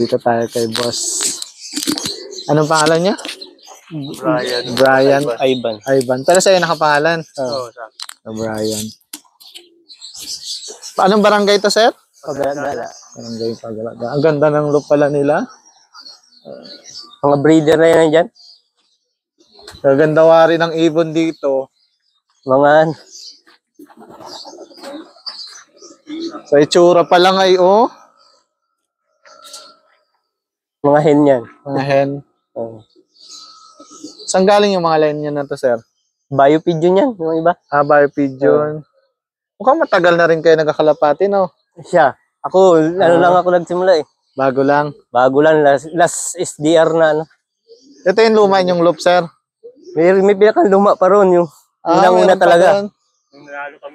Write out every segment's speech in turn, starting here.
Dito tayo kay boss. Anong pangalan niya? Brian. Ivan. Pero sa'yo nakapangalan? Oo. Brian. Anong barangay to, sir? Pagala. Barangay Pagala. Ang ganda ng look pala nila. Mga breeder na yan dyan. Gaganda wari ng ibon dito. Mga Sa itsura pa lang ay, oh. mga hen yan. Mga hen. Saan galing yung mga line niya na to, sir? Biopigeon yan, yung iba. Biopigeon. Mukhang matagal na rin kayo nagkakalapati, no? Siya. Ako, lang ako nagsimula eh. Bago lang. Bago lang, last SDR na ano. Ito yung luma yung loop, sir. May pinakang luma pa ron, yung unang-una talaga.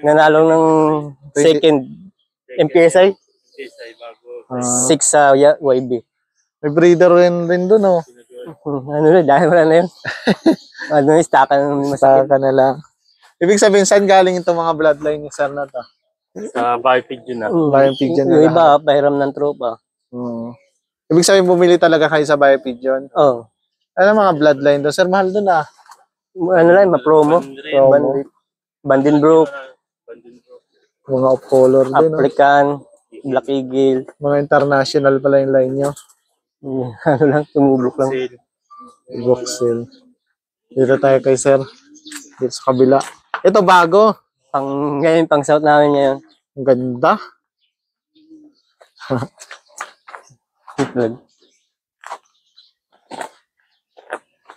Nanalo ng second MPSI. 6 sa YB. May breeder rin doon, no? Ano na, dahil wala na yun. Ano, stackan na lang. Ibig sabihin, saan galing itong mga bloodline ni sir na to? Sa Biopigeon na. Biopigeon na. Yung iba, pahiram ng tropa. Ibig sabihin, bumili talaga kayo sa Biopigeon? Oo. Ano mga bloodline doon? Sir, mahal doon ah. Ano lang, ma-promo. Vandenbroek. Mga off-color din. African, Black Eagle. Mga international pala yung line nyo. Ano lang, tumubok lang. Boxel. Dito tayo kay sir. Dito sa kabila. Ito bago. Ngayon, pang south namin ngayon. Ang ganda.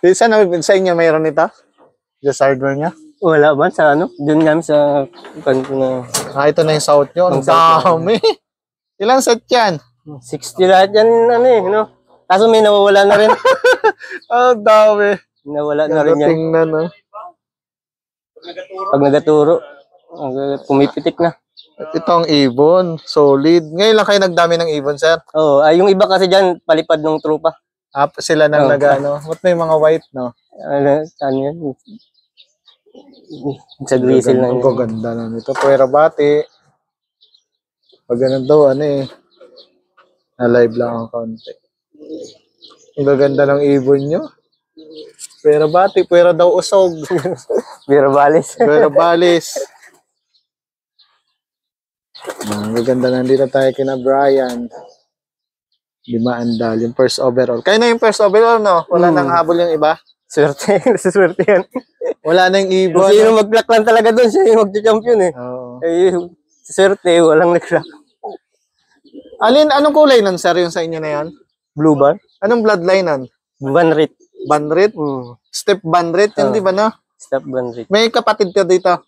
Sa inyo mayroon ito? Just hardware niya? Wala ba? Sa ano? Doon namin sa na... Ito na yung south nyo. Ang dami. Ilang set yan? 60 lahat yan, ano eh, no? Kaso may nawawala na rin. Ang dami. Nawala na rin yan. Tingnan, no? Pag nagaturo, pumipitik na. Ito ang ibon. Solid. Ngayon lang kayo nagdami ng ibon, sir? Oo. Yung iba kasi dyan, palipad ng trupa. Sila nang nag-ano. Ba't may mga white, no? Ano yan? Sa grizzle na yun. Ang gaganda na nito. Puwera bati. Pag ganun daw, ano eh. Na-live lang ang konti. Ang gaganda ng ibon nyo. Puwera bati. Puwera daw usog. Puwera balis. Puwera balis. Ang gaganda na dito tayo kina Brian. Andal. Yung first overall. Kayo na yung first overall, no? Wala nang habol yung iba? Swerte. Swerte yan. Wala nang ibon. Kung sino mag-clock lang talaga doon, siya yung mag-champion eh. Oo. Swerte, walang nag-clock. Anong kulay nun, sir, yung sa inyo na yan? Blue bar? Anong bloodline nun? Banrit. Banrit? Step Banrit, yun di ba na? Step Banrit. May kapatid ka dito?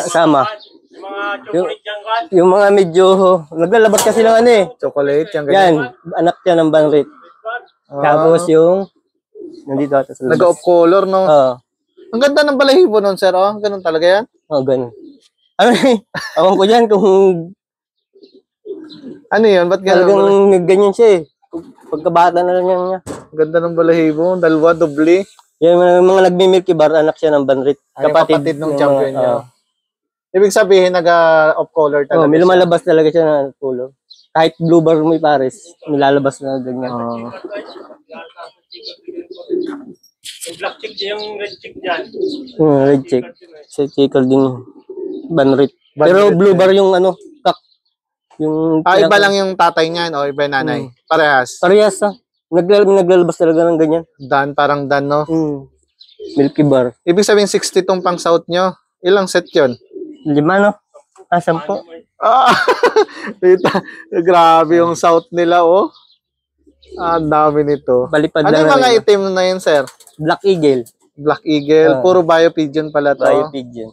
Sama. Yung mga medyo, naglalabas kasi lang ano eh. Chocolate, yung ganyan. Yan, anak yan ng Banrit. Tapos yung, nandito ata sa labas. Nag-off color, no? Oo. Ang ganda ng balahibo nun, sir, oh. Ganun talaga yan? Oo, ganun. Ano eh, awan ko dyan kung... Ano yun? Ba't ganun? Ganyan siya eh. Pagkabata na lang niya. Ang ganda ng balahibo, dalawa, doble. Yan, mga nagmi-milky bar, anak siya ng Banrit. Kapatid ng champion niya. Ibig sabihin, nag-off color talaga. May lumalabas talaga siya na color. Kahit blue bar mo pares, nilalabas na ganyan. Yung black chick, yung red chick dyan. Red chick. Sa chickle din yung Banrit. Pero blue bar yung ano, kak. Yung iba lang yung tatay niyan o iba yung nanay. Parehas. Parehas ah. Naglalabas talaga ng ganyan. Dan, parang dan, no? Milky bar. Ibig sabihin 60 tong pang south nyo. Ilang set yun? 5, no? 10. Dito, grabe yung south nila, oh. Ang dami nito. Balipad ano yung mga item na yun, sir? Black Eagle. Black Eagle. Puro Biopigeon pala to. Biopigeon.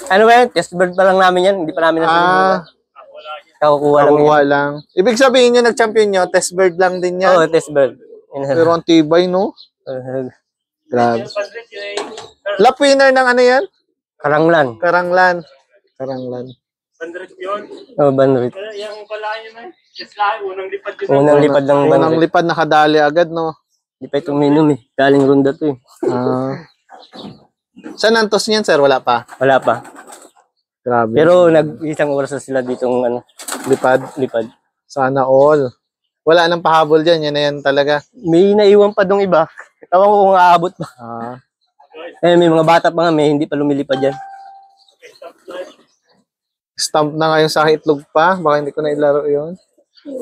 Ano ba yan? Test bird pa lang namin yan. Hindi pa namin nasusunod. Kakukuha lang. Ibig sabihin nyo, nag-champion nyo, test bird lang din yan. Oo, test bird. Pero ang tibay, no? Grabe. Lap winner ng ano yan? Karanglan. Karanglan. Banrit yun. Oo, Banrit. Yung pala yun eh. Unang lipad yun. Unang lipad ng Banrit. Unang lipad nakadali agad, no? Hindi pa itong minom eh. Galing ronda to eh. Saan ang tos niyan, sir? Wala pa? Wala pa. Grabe. Pero isang oras na sila ditong ano, lipad. Sana all. Wala nang pahabol dyan. Yan na yan talaga. May naiwan pa dong iba. Ewan ko kung aabot pa. Ah. Eh, may mga bata pa nga, may hindi pa lumilipad dyan. Stamp na nga yung sa itlog pa. Baka hindi ko na ilaro yun.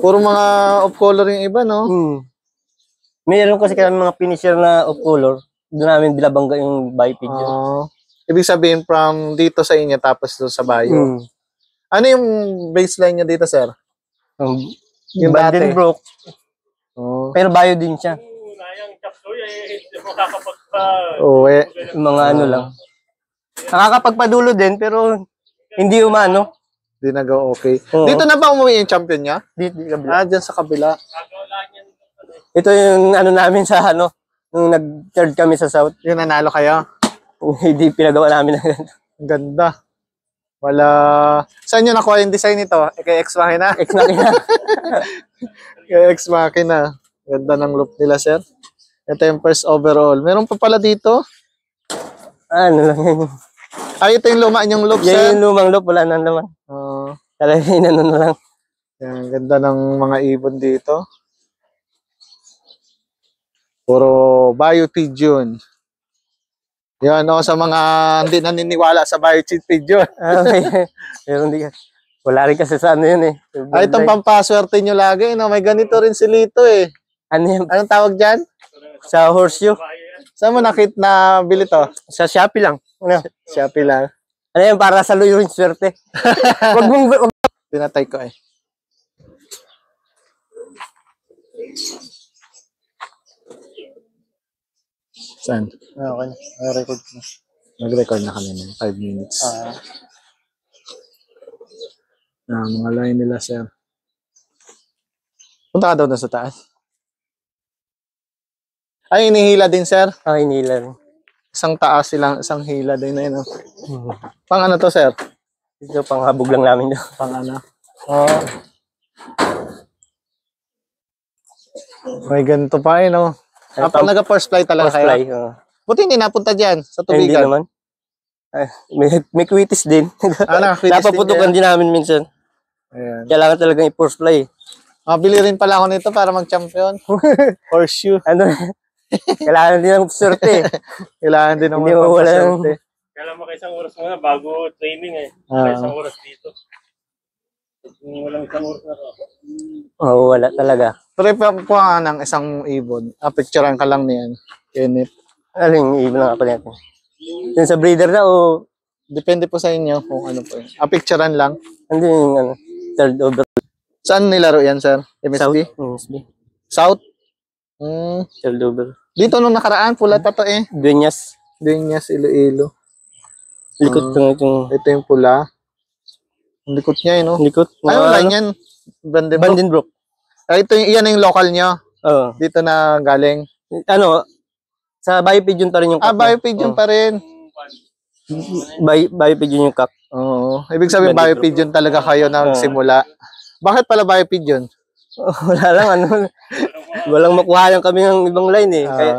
Puro mga off-color yung iba, no? Mayroon kasi kami mga finisher na off-color. Doon namin binabangga yung biped yun. Ibig sabihin from dito sa inyo tapos doon sa bayo. Ano yung baseline niya dito, sir? Yung Vandenbroek. Pero bayo din siya. Nayang chapsoy ay makakapagpa... Yung mga ano lang. Nakakapagpadulo din pero hindi umano. Hindi nag-okay. Dito na ba umuwi yung champion niya? Dito kabila. Dyan sa kabila. Ito yung ano namin sa ano, nung nag-third kami sa South. Yung nanalo kayo? Hindi pinagawa namin. Ang ganda. Wala. Saan nyo nakuha yung design nito? Kay Ex Machina? Ex Machina. Kay Ex Machina. Ganda ng look nila, sir. Ito yung first overall. Meron pa pala dito. Ano lang yan. Ay, ito yung luma yung loop, sir. Yan yung lumang loop, wala nang laman. Talaga inano na lang. Yan, ganda ng mga ibon dito. Puro Bio-Pigeon. Yan, sa mga hindi naniniwala sa Bio-Pigeon. Pero hindi ka. Wala rin kasi sa ano yun eh. Ay, itong pampaswerte nyo lagi, no? May ganito rin si Lito eh. Ano yun? Anong tawag dyan? Sa horseshoe. Saan mo na bili to? Sa Shopee lang. Ano? Shopee lang. Ano yan? Para sa luyo yung swerte. Pinatay ko eh. Saan? Okay. Record na. Nag-record na kami ng 5 minutes. Mga line nila, sir. Punta ka daw na sa taas. Ay, inihila din, sir. Inihila rin. Isang taas silang, isang hila din na yun. Pang ano to, sir? Ito, panghabog lang namin doon. Pang ano? May ganito pa eh, no? Pag nag-first fly talaga First fly. Buti hindi napunta dyan sa Hindi tubigan. naman. May kwitis din. Napaputukan din namin minsan. Ayan. Kailangan talagang i-first fly. Bili rin pala ako nito para mag-champion. Horseshoe. Ano? Kailangan din ng swerte. Kailangan din ng Hindi mo wala. Kailangan maka-isang oras muna bago training eh. Maka-isang oras dito. Walang isang oras na Oo, wala talaga. Pero po ng isang ibon. Picturean ka lang niyan. Kenneth. Aling ibon lang ako natin. Yung sa breeder na o... Depende po sa inyo kung ano po yun. Picturean lang. Hindi yung ano, third over. Saan nilaro yan, sir? MSB? MSB. South? Third over. Dito nung nakaraan, pula tato eh. Dueñas. Dueñas, Iloilo. Likot itong... Ito yung pula. Ang likot niya eh, no? Likot. Ano line yan? Vandenbroek. Yan yung local nyo? Oo. Dito na galing? Ano, sa Bio-Pigeon pa rin yung kak. Bio-Pigeon pa rin. Bio-Pigeon yung kak. Oo. Ibig sabihin, Bio-Pigeon talaga kayo na nagsimula. Bakit pala Bio-Pigeon? Wala lang, ano. Walang makuha lang kami ng ibang line eh. Kaya,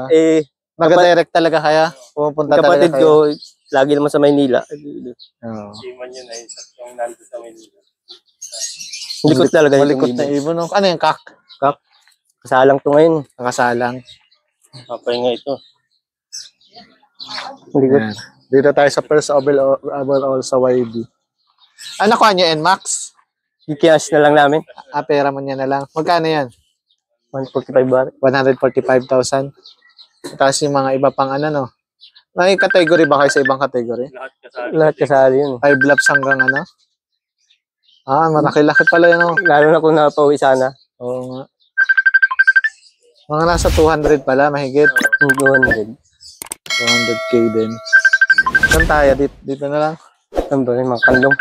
Nag-direct talaga kaya? Pupunta talaga kapatid ko, lagi naman sa Maynila. Siman yun ay saktong nandun sa Manila. Likot talaga yung malikot na ibon. Ano yung kak? Kak. Kasalang to ngayon. Nakasalang. Papahinga ito. Likot. Dito tayo sa first overall sa YB. Nakuha nyo NMAX? I-cash na lang namin. Pera mo niya na lang. Magkano yan? 145 bar. 145,000. Tapos yung mga iba pang ano, no? May category ba kayo sa ibang category? Lahat kasali. Lahat kasali yun. 5 laps hanggang ano? Malaki-laki pala yun, no? Lalo na kung napauwi sana. Oo nga. Mga nasa 200 pala, mahigit. 200. 200k din. Saan tayo? Dito na lang. Saan ba yung mga kandong?